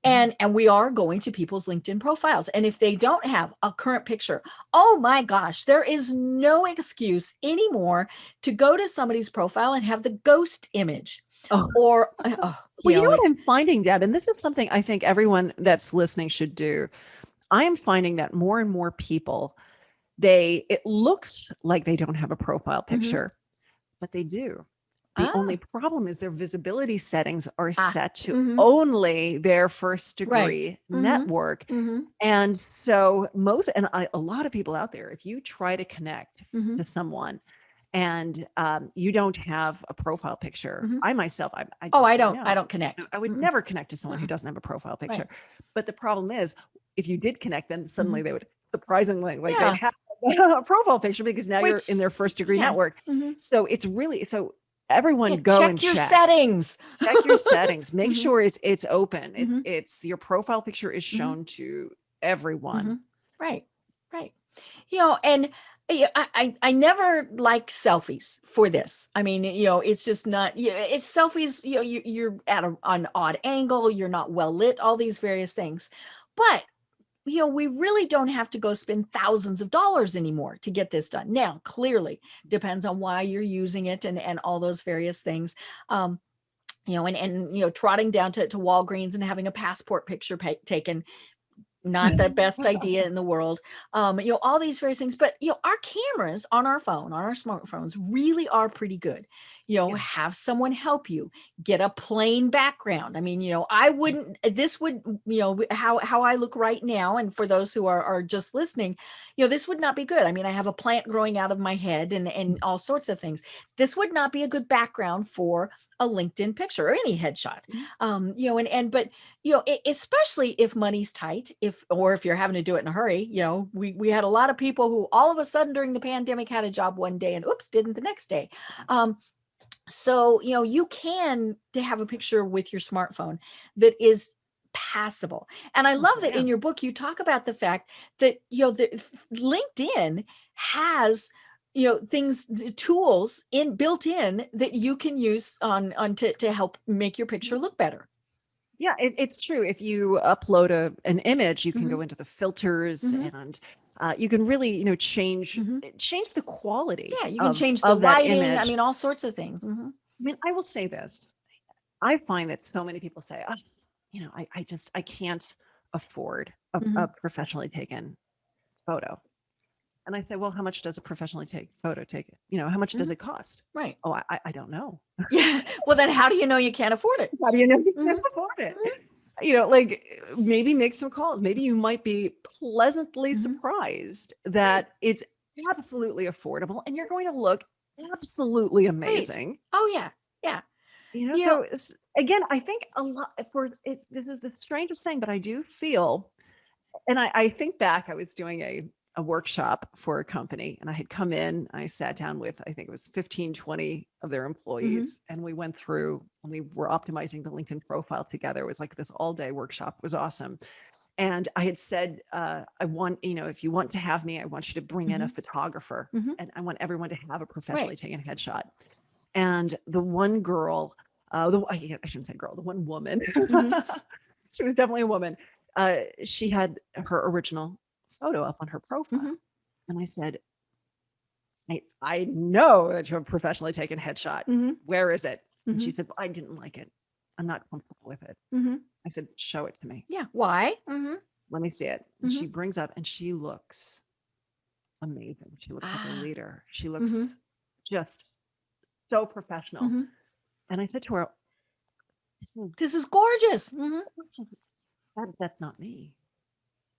Mhm. And we are going to people's LinkedIn profiles. And if they don't have a current picture, oh my gosh, there is no excuse anymore to go to somebody's profile and have the ghost image Oh, or well, you know what I'm finding, Deb, and this is something I think everyone that's listening should do. I am finding that more and more people, it looks like they don't have a profile mhm. picture, but they do. The only Ah, problem is their visibility settings are ah, set to mhm. only their first Right. degree Mhm. network. Mhm. And so a lot of people out there, if you try to connect Mhm. to someone and you don't have a profile picture, Mhm. I myself, I Oh, just say I no. don't connect. I would Mm-mm. never connect to someone who Mm-mm. doesn't have a profile Right. picture. But the problem is, if you did connect, then suddenly Mhm. they would surprisingly like they'd Yeah. have a profile picture because now you're in Which their first degree yeah. network. Mhm. So it's really Yeah, everyone go and check your settings. check your settings, make Mhm. sure it's open, Mhm. it's your profile picture is Mhm. shown to everyone. Mhm. Right. Right. And I never like selfies for this. I mean, it's just not, it's selfies, you're at an odd angle, you're not well lit, all these various things. But we really don't have to go spend thousands of dollars anymore to get this done. Now, clearly, depends on why you're using it and all those various things. Um, and trotting down to Walgreens and having a passport picture taken, not the best idea in the world. All these various things, but our cameras on our phone, on our smartphones really are pretty good. Yeah. Have someone help you get a plain background. I mean, I wouldn't, this would, how I look right now. And for those who are just listening, this would not be good. I mean, I have a plant growing out of my head and all sorts of things. This would not be a good background for a LinkedIn picture or any headshot. Mhm. But especially if money's tight, if you're having to do it in a hurry. We had a lot of people who all of a sudden during the pandemic had a job one day and oops, didn't the next day. So you can to have a picture with your smartphone that is passable. And I Oh, love that yeah. in your book you talk about the fact that LinkedIn has things, tools built in that you can use on to help make your picture look better. Yeah, it's true. If you upload an image, you can Mhm. go into the filters Mhm. and you can really, Mhm. change the quality Yeah, you can change the of that lighting. I image. mean, all sorts of things. Mhm. I mean, I will say this. I find that so many people say, oh, I can't afford a Mhm. professionally taken photo. And I say, well, how much does a professionally take photo take? How much does Mhm. it cost? Right. Oh, I don't know. Yeah. Well, then how do you know you can't afford it? How do you know you Mhm. can't afford it? Mhm. Like maybe make some calls. Maybe you might be pleasantly Mhm. surprised Right. that it's absolutely affordable and you're going to look absolutely Right. amazing. Oh yeah. Yeah. You know, So again, I think a lot for this is the strangest thing, but I do feel, and I think back, I was doing a workshop for a company, and I had come in, I sat down with, I think it was 15, 20 of their employees, and we went through and we were optimizing the LinkedIn profile together. It was like this all day workshop. It was awesome. And I had said, I want, if you want to have me, I want you to bring in a photographer, and I want everyone to have a professionally taken headshot. And the one girl, I shouldn't say girl, the one woman, she was definitely a woman. She had her original photo up on her profile. And I said, I know that you have a professionally taken headshot. Where is it? And she said, well, I didn't like it. I'm not comfortable with it. I said, show it to me. Yeah. Why? Let me see it. And she brings up, and she looks amazing. She looks like a leader. She looks just so professional. And I said to her, this is gorgeous. That's not me.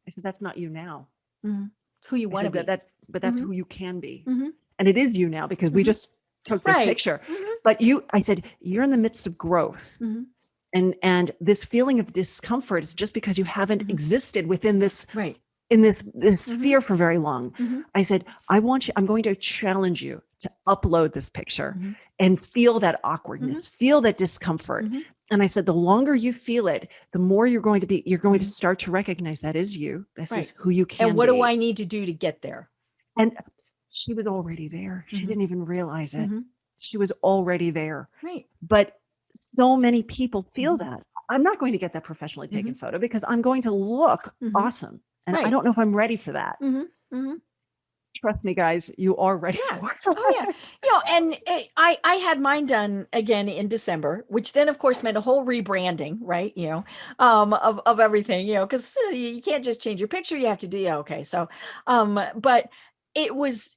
I said, that's not you now. It's who you want to be. That's who you can be. And it is you now, because we just took this picture. But I said, you're in the midst of growth. And this feeling of discomfort is just because you haven't existed within this, in this sphere for very long. I said, I'm going to challenge you to upload this picture and feel that awkwardness, feel that discomfort. And I said, the longer you feel it, the more you're going to start to recognize that is you. This is who you can be. And what do I need to do to get there? And she was already there. She didn't even realize it. She was already there. But so many people feel that. I'm not going to get that professionally taken photo because I'm going to look awesome. And I don't know if I'm ready for that. Trust me, guys, you are ready for it. Oh, yeah. And I had mine done again in December, which then, of course, meant a whole rebranding, right? Of everything, because you can't just change your picture. You have to do, okay. So, but it was,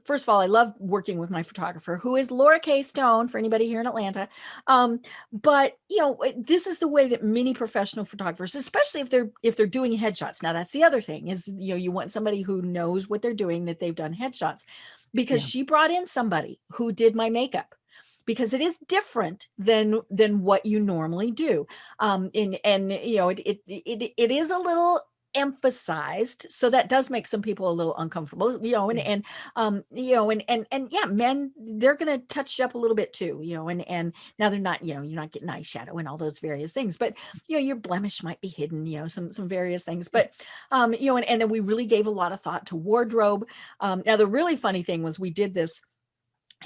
first of all, I love working with my photographer, who is Laura K. Stone, for anybody here in Atlanta. But this is the way that many professional photographers, especially if they're doing headshots. Now, that's the other thing is, you want somebody who knows what they're doing, that they've done headshots, because she brought in somebody who did my makeup, because it is different than what you normally do. It is a little emphasized, so that does make some people a little uncomfortable, and men, they're going to touch you up a little bit too, and now they're not, you're not getting eyeshadow and all those various things, but your blemish might be hidden, some various things, but and then we really gave a lot of thought to wardrobe. Now the really funny thing was, we did this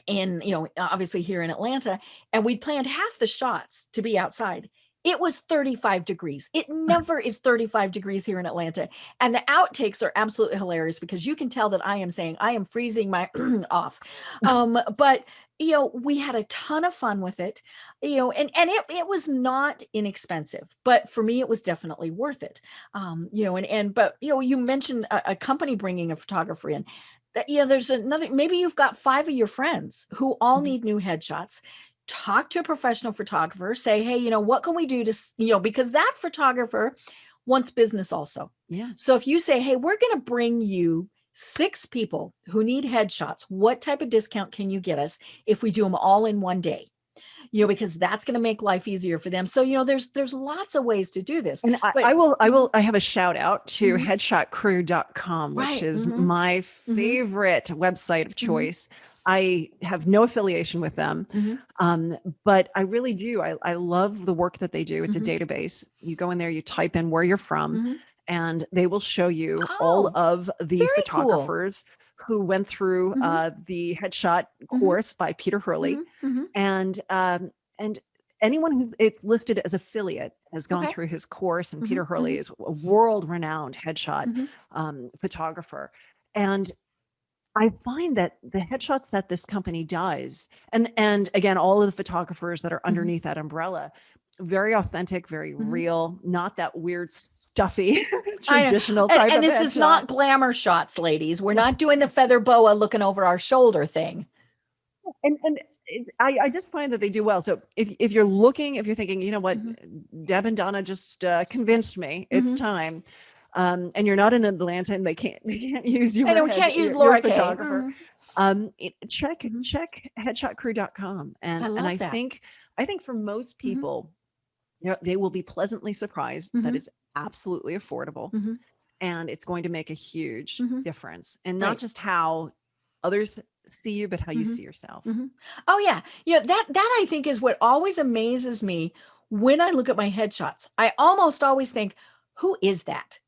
in, obviously here in Atlanta, and we planned half the shots to be outside. It was 35 degrees. It never is 35 degrees here in Atlanta. And the outtakes are absolutely hilarious, because you can tell that I am saying I am freezing my off. But, we had a ton of fun with it, and it was not inexpensive, but for me, it was definitely worth it. But you mentioned a company bringing a photographer in. There's another, maybe you've got 5 of your friends who all need new headshots. Talk to a professional photographer, say, hey, what can we do to, because that photographer wants business also. Yeah. So if you say, hey, we're going to bring you 6 people who need headshots, what type of discount can you get us if we do them all in one day? Because that's going to make life easier for them. So, there's lots of ways to do this. And I have a shout out to headshotcrew.com, which is my favorite website of choice. I have no affiliation with them, but I really do. I love the work that they do. It's a database. You go in there, you type in where you're from, and they will show you all of the photographers who went through the headshot course by Peter Hurley, and anyone it's listed as affiliate has gone through his course. And Peter Hurley is a world-renowned headshot photographer, and I find that the headshots that this company does, and again, all of the photographers that are underneath that umbrella, very authentic, very real, not that weird, stuffy, traditional type and of this headshot. is not glamour shots, ladies. We're not doing the feather boa looking over our shoulder thing. And I just find that they do well. So if you're thinking, you know what, Deb and Donna just convinced me, it's time. And you're not in Atlanta, and they can't use you. We can't use Laura K. Photographer. Check headshotcrew.com, and I think for most people, they will be pleasantly surprised that it's absolutely affordable, and it's going to make a huge Mhm. difference. And not Right. just how others see you, but how you Mhm. see yourself. Mhm. Oh yeah. That I think is what always amazes me when I look at my headshots. I almost always think, who is that?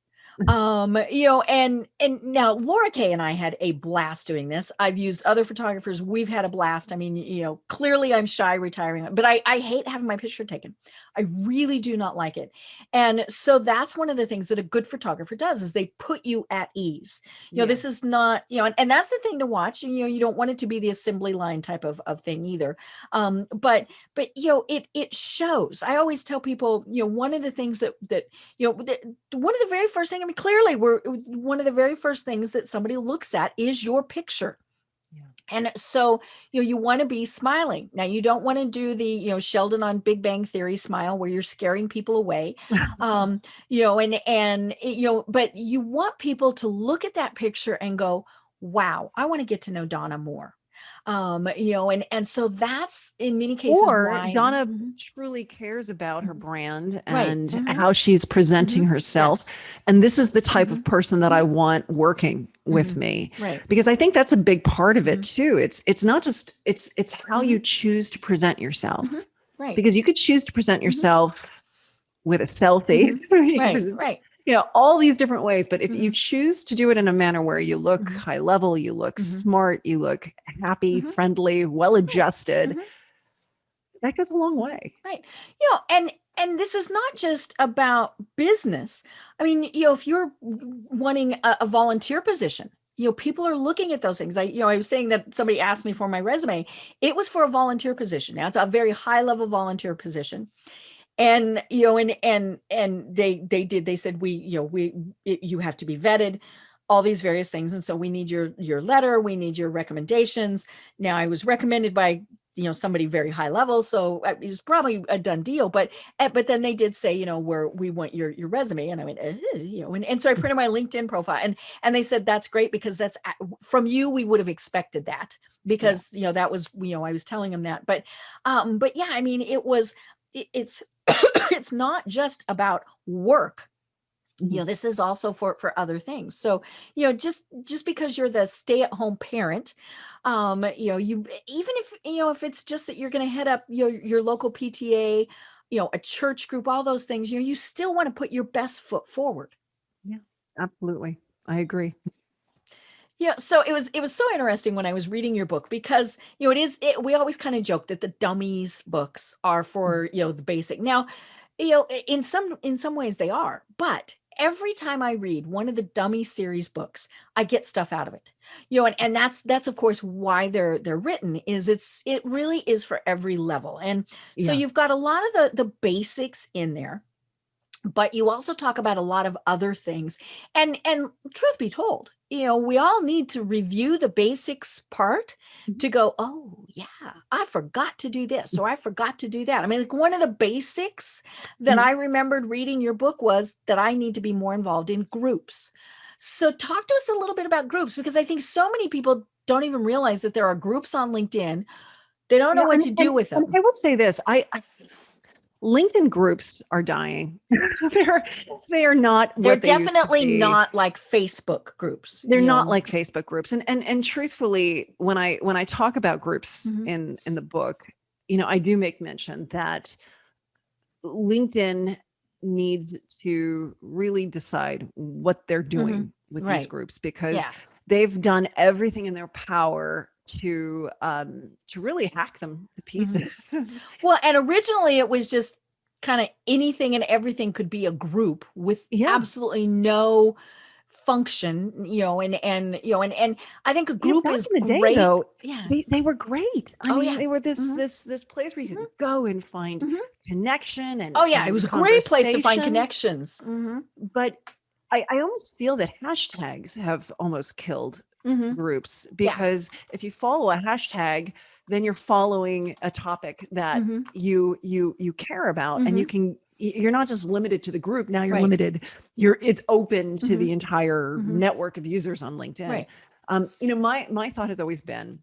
And now Laura Kay and I had a blast doing this. I've used other photographers. We've had a blast. I mean, clearly I'm shy retiring, but I hate having my picture taken. I really do not like it. And so that's one of the things that a good photographer does is they put you at ease. This is not, and that's the thing to watch. And, you don't want it to be the assembly line type of thing either. But it shows. I always tell people, one of the things that one of the very first things, I mean, clearly one of the very first things that somebody looks at is your picture. Yeah. And so, you want to be smiling. Now, you don't want to do the, Sheldon on Big Bang Theory smile where you're scaring people away. But you want people to look at that picture and go, wow, I want to get to know Donna more. And so that's in many cases Or why Donna Mhm. truly cares about her brand Right. and Mhm. how she's presenting Mhm. herself. Yes. And this is the type of Mhm. person that I Mhm. want working with Mhm. me. Right. Because I think that's a big part of it Mhm. too. It's not just it's how you Mhm. choose to present yourself. Mhm. Right. Because you could choose to present Mhm. yourself with a selfie. Mhm. You can Right. present, Right. all these different ways. But if you Mhm. choose to do it in a manner where you look Mhm. high level, you look Mhm. smart, you look happy, Mhm. friendly, well Right. adjusted, Mhm. that goes a long Mhm. way. Right. And this is not just about business. I mean, if you're wanting a volunteer position, people are looking at those things. I was saying that somebody asked me for my resume. It was for a volunteer position. Now it's a very high level volunteer position. And, they said, you have to be vetted, all these various things. And so we need your letter, we need your recommendations. Now I was recommended by, somebody very high level. So it was probably a done deal, but then they did say, where we want your resume. And I went, and so I printed my LinkedIn profile and they said, that's great because that's from you. We would have expected that Yeah. because, that was, I was telling them that, but yeah, I mean, it's it's not just about work. Mhm. This is also for other things. So, just because you're the stay-at-home parent, you even if it's just that you're going to head up your local PTA, a church group, all those things, you still want to put your best foot forward. Yeah, absolutely. I agree. Yeah, so it was so interesting when I was reading your book because we always kind of joke that the dummies books are for the basic. Now, in some ways they are, but every time I read one of the dummy series books, I get stuff out of it. And that's of course why they're written is it really is for every level. And so Yeah. you've got a lot of the basics in there, but you also talk about a lot of other things. And truth be told, we all need to review the basics part Mhm. to go, oh yeah, I forgot to do this or I forgot to do that. I mean, like one of the basics that Mhm. I remembered reading your book was that I need to be more involved in groups. So talk to us a little bit about groups because I think so many people don't even realize that there are groups on LinkedIn. They don't know Yeah, what and, to and do with and them. I will say this: I LinkedIn groups are dying. they're they are not They're what they used to definitely be. not like Facebook groups, They're not like Facebook groups. And truthfully, when I talk about groups Mhm. in the book, I do make mention that LinkedIn needs to really decide what they're Mhm. doing with these Right. groups because Yeah. they've done everything in their power to really hack them to Mhm. pieces. Well, and originally it was just kind of anything and everything could be a group with Yeah. absolutely no function, and I think a group Back is in the day great. though, Yeah. they were great. I Oh mean, yeah. they were this Mhm. this this place where you Mhm. could go and find Mhm. connection Oh and yeah, it and was a great place to find conversation. connections. Mhm. But I almost feel that hashtags have almost killed Mhm. groups Yeah. because if you follow a hashtag, then you're following a topic that Mhm. you care about, and Mhm. you're not just limited to the group. Now Right. it's open to the Mhm. entire Mhm. network of users on LinkedIn. Right. My thought has always been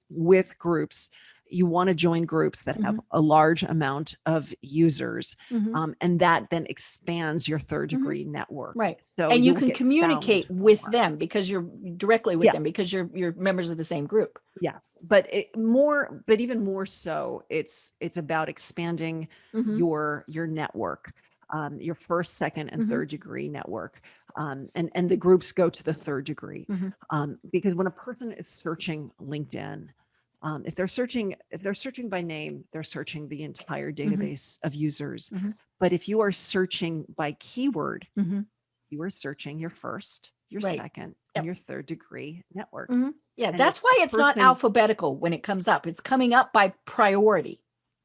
with groups, you want to join groups that have a large amount of users. And that then expands your third degree network. Right. So and you you'll can get communicate found with more. them because you're directly with them because you're members of the same group. Yes. But even more so, it's about expanding your network, your first, second, and third degree network. And the groups go to the third degree. Because when a person is searching LinkedIn, if they're searching by name, they're searching the entire database of users. But if you are searching by keyword, you are searching your first, your second, and your third degree network. Yeah, And that's if why the it's not person- alphabetical when it comes up. It's coming up by priority.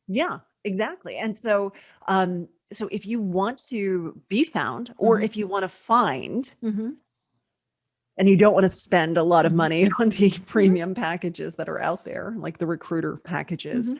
Yeah, exactly. And so, so if you want to be found, or if you want to find, and you don't want to spend a lot of money on the premium packages that are out there, like the recruiter packages,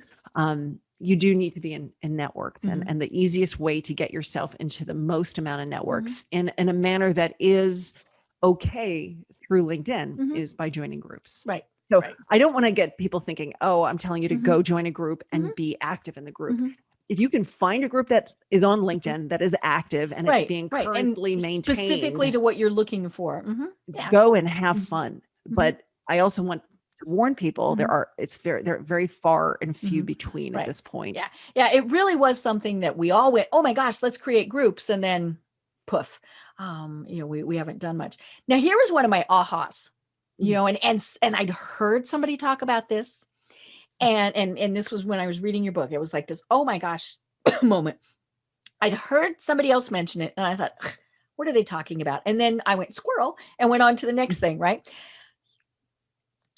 you do need to be in networks. And the easiest way to get yourself into the most amount of networks in a manner that is okay through LinkedIn is by joining groups. Right. So I don't want to get people thinking, oh, I'm telling you to go join a group and be active in the group. If you can find a group that is on LinkedIn that is active and it's being currently and maintained, specifically to what you're looking for. go and have fun. But I also want to warn people they're very far and few between at this point. Yeah. It really was something that we all went, oh my gosh, let's create groups. And then poof, we haven't done much. Now, here was one of my ahas, and I'd heard somebody talk about this. And this was when I was reading your book. It was like this, oh my gosh, moment. I'd heard somebody else mention it, and I thought, what are they talking about? And then I went squirrel and went on to the next thing, right?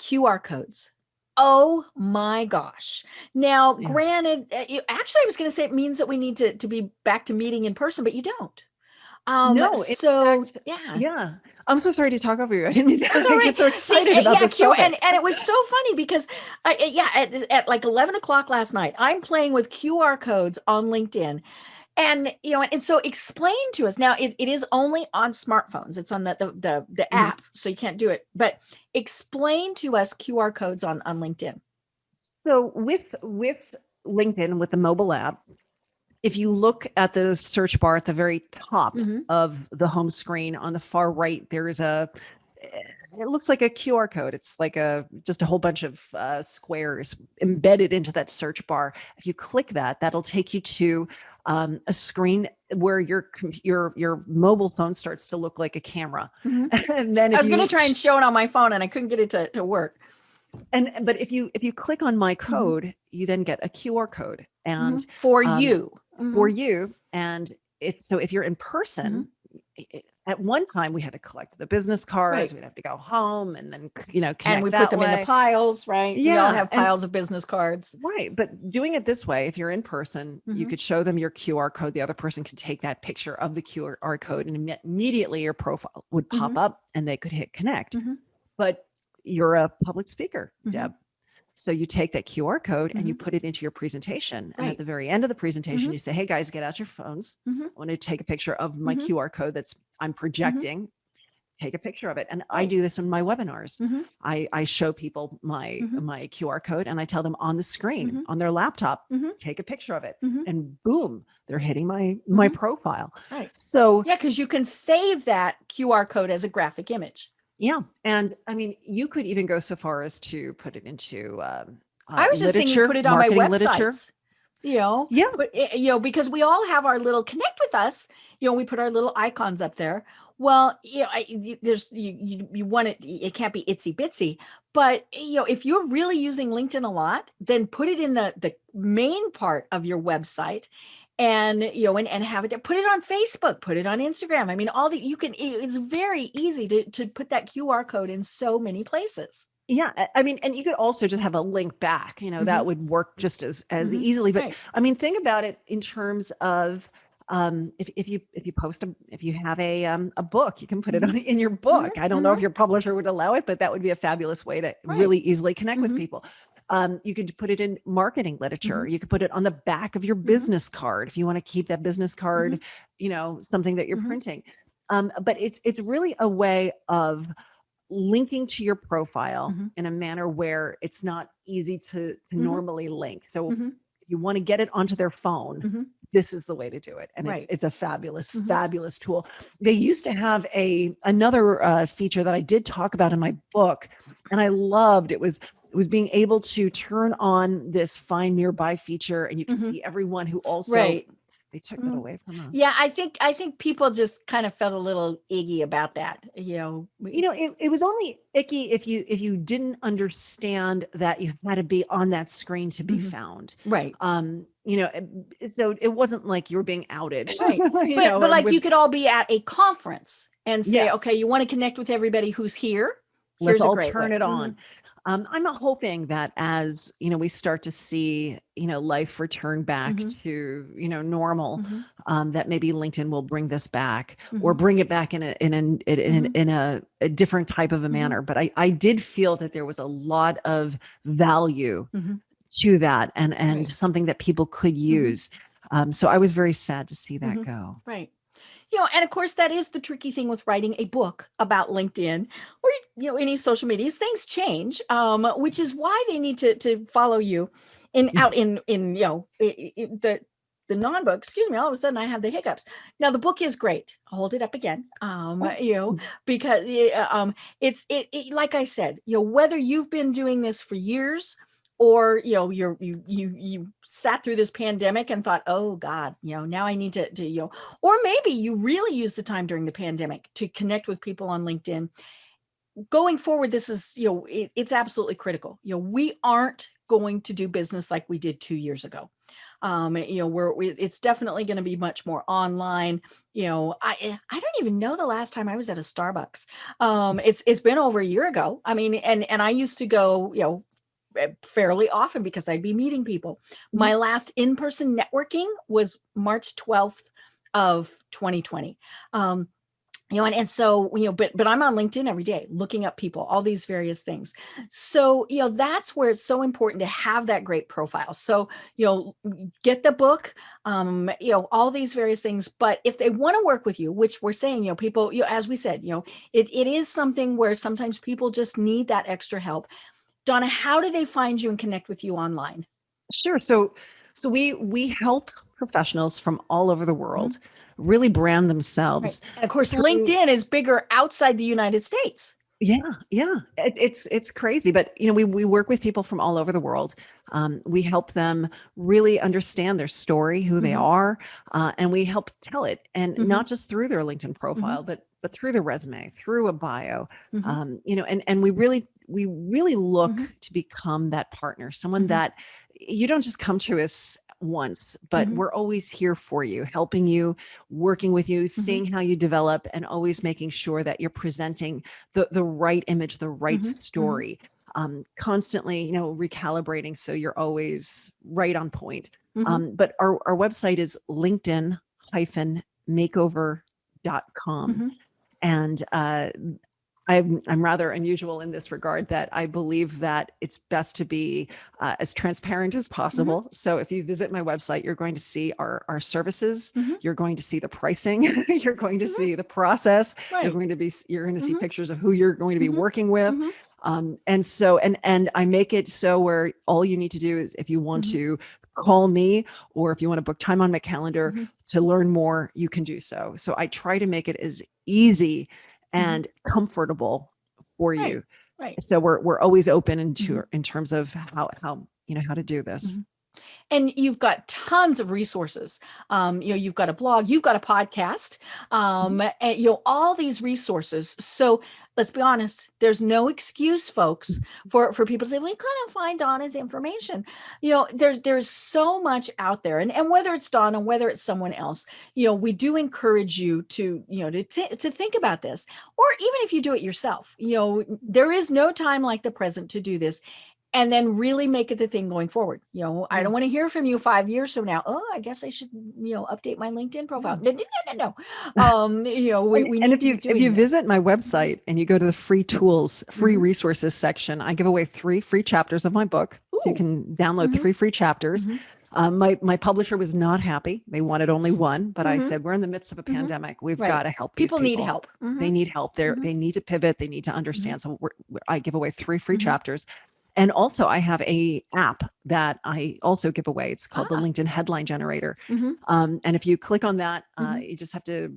QR codes. Oh my gosh. Now, granted, actually, I was going to say it means that we need to be back to meeting in person, but you don't. No, so fact, yeah. I'm so sorry to talk over you. I didn't mean that. I get so excited about this topic. And it was so funny because, at like 11 o'clock last night, I'm playing with QR codes on LinkedIn. And, and so explain to us now, it is only on smartphones. It's on the app, so you can't do it. But explain to us QR codes on LinkedIn. So with LinkedIn, with the mobile app, if you look at the search bar at the very top of the home screen on the far right, there is it looks like a QR code. It's like just a whole bunch of squares embedded into that search bar. If you click that, that'll take you to a screen where your mobile phone starts to look like a camera. And then I was going to try and show it on my phone, and I couldn't get it to work. But if you click on my code, you then get a QR code, and for you. And if you're in person, at one time we had to collect the business cards, we'd have to go home and then connect and we put them in the piles, right? Yeah, we all have piles of business cards, right? But doing it this way, if you're in person, you could show them your QR code. The other person can take that picture of the QR code, and immediately your profile would pop up, and they could hit connect. But you're a public speaker, Deb. So you take that QR code and you put it into your presentation. And at the very end of the presentation, you say, hey guys, get out your phones. I want to take a picture of my QR code I'm projecting. Take a picture of it. And I do this in my webinars. I show people my QR code, and I tell them on the screen, on their laptop, take a picture of it. And boom, they're hitting my profile. Right. So because you can save that QR code as a graphic image. Yeah. And I mean, you could even go so far as to put it into I was just thinking put it on my websites. But, because we all have our little connect with us, we put our little icons up there. Well, there's you want it can't be itsy bitsy, but if you're really using LinkedIn a lot, then put it in the main part of your website. And, and have it there, put it on Facebook, put it on Instagram. I mean, it's very easy to put that QR code in so many places. Yeah. I mean, and you could also just have a link back, that would work just as easily. But I mean, think about it in terms of, if you have a book, you can put it in your book. I don't know if your publisher would allow it, but that would be a fabulous way to really easily connect with people. You could put it in marketing literature. You could put it on the back of your business card if you want to keep that business card, something that you're printing. But it's really a way of linking to your profile Mm-hmm. in a manner where it's not easy to Mm-hmm. normally link. So Mm-hmm. if you want to get it onto their phone, Mm-hmm. this is the way to do it. And Right. it's a fabulous, Mm-hmm. fabulous tool. They used to have another feature that I did talk about in my book, and I loved it was being able to turn on this find nearby feature, and you can Mm-hmm. see everyone who also Right. they took that away from us. Yeah, I think people just kind of felt a little iggy about that. It was only icky if you didn't understand that you had to be on that screen to be Mhm. found. Right. So it wasn't like you were being outed. Right. But like you could all be at a conference and say, Yes. okay, you want to connect with everybody who's here? Let's Here's a all great turn way. it on. I'm hoping that as we start to see life return back Mhm. to normal, Mhm. that maybe LinkedIn will bring this back or Mhm. bring it back in a different type of a Mhm. manner. But I did feel that there was a lot of value Mhm. to that and Right. something that people could Mhm. use. So I was very sad to see that Mhm. go. Right. And of course, that is the tricky thing with writing a book about LinkedIn or any social medias. Things change, which is why they need to follow you out in the non-book. Excuse me. All of a sudden, I have the hiccups. Now, the book is great. I'll hold it up again. Because like I said, whether you've been doing this for years or you sat through this pandemic and thought, oh God, now I need to or maybe you really use the time during the pandemic to connect with people on LinkedIn. Going forward, this is it's absolutely critical. We aren't going to do business like we did 2 years ago. It's definitely going to be much more online. I don't even know the last time I was at a Starbucks. It's been over a year ago. I mean, and I used to go fairly often because I'd be meeting people. My last in-person networking was March 12th of 2020. And so, but I'm on LinkedIn every day, looking up people, all these various things. So, that's where it's so important to have that great profile. So, get the book, all these various things. But if they want to work with you, which we're saying, people, as we said, it is something where sometimes people just need that extra help. Donna, how do they find you and connect with you online? Sure. So we help professionals from all over the world really brand Right. themselves And of course, through. LinkedIn is bigger outside the United States. Yeah. It's crazy, but we work with people from all over the world. We help them really understand their story, who they are, and we help tell it, and not just through their LinkedIn profile, but through their resume, through a bio. And we really look to become that partner, someone that you don't just come to us once, but we're always here for you, helping you, working with you, seeing how you develop, and always making sure that you're presenting the right image, the right story, constantly, recalibrating. So you're always right on point. But our website is linkedin-makeover.com. And I'm rather unusual in this regard that I believe that it's best to be as transparent as possible. So if you visit my website, you're going to see our services. You're going to see the pricing. You're going to see the process. Right. You're going to see pictures of who you're going to be working with. And I make it so where all you need to do is, if you want to call me, or if you want to book time on my calendar to learn more, you can do so. So I try to make it as easy and comfortable for you. Right. So we're always open in terms of how to do this. And you've got tons of resources. You've got a blog, you've got a podcast, and all these resources. So let's be honest, there's no excuse, folks, for people to say, we couldn't find Donna's information. There's so much out there. And whether it's Donna, whether it's someone else, we do encourage you to think about this. Or even if you do it yourself, there is no time like the present to do this. and then really make it the thing going forward. I don't want to hear from you 5 years from now. Oh, I guess I should, update my LinkedIn profile. No. We need if you visit my website and you go to the free tools, free resources section, I give away 3 free chapters of my book. Ooh. So you can download 3 free chapters. My publisher was not happy. They wanted only 1, but I said, we're in the midst of a pandemic. We've got to help these people. Need help. They need help. They need to pivot. They need to understand. So I give away 3 free chapters. And also I have a app that I also give away. It's called the LinkedIn Headline Generator. And if you click on that, you just have to,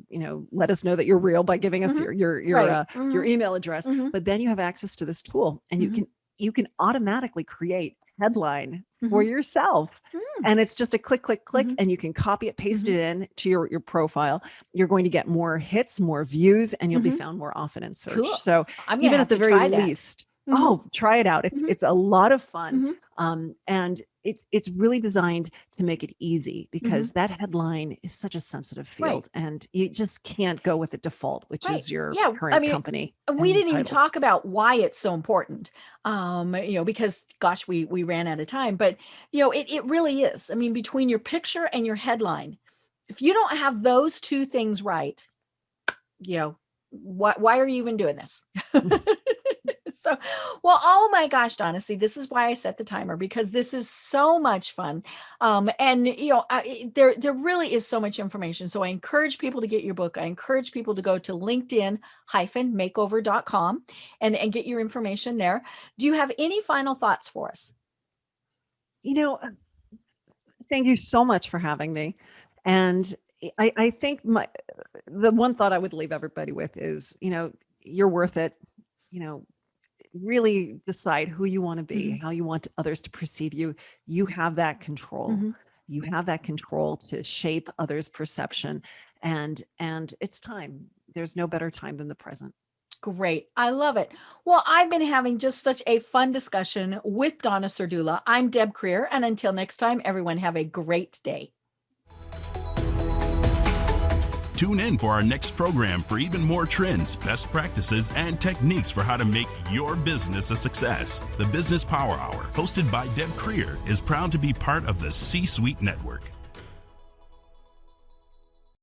let us know that you're real by giving us your email address. But then you have access to this tool, and you can automatically create headline for yourself. And it's just a click, and you can copy it, paste it in to your profile. You're going to get more hits, more views, and you'll be found more often in search. Cool. So even at the very least, try it out. It's a lot of fun. And it's really designed to make it easy, because that headline is such a sensitive field, and you just can't go with the default, which is your current company. We didn't even talk about why it's so important. Because gosh, we ran out of time, but it really is. I mean, between your picture and your headline, if you don't have those 2 things right, why are you even doing this? So, oh my gosh, Donna, see, this is why I set the timer, because this is so much fun. And there really is so much information. So I encourage people to get your book. I encourage people to go to linkedin-makeover.com and get your information there. Do you have any final thoughts for us? Thank you so much for having me. And I think the one thought I would leave everybody with is, you're worth it. Really decide who you want to be, how you want others to perceive you. You have that control. You have that control to shape others' perception. And it's time. There's no better time than the present. Great. I love it. Well, I've been having just such a fun discussion with Donna Serdula. I'm Deb Creer. And until next time, everyone have a great day. Tune in for our next program for even more trends, best practices, and techniques for how to make your business a success. The Business Power Hour, hosted by Deb Creer, is proud to be part of the C-Suite Network.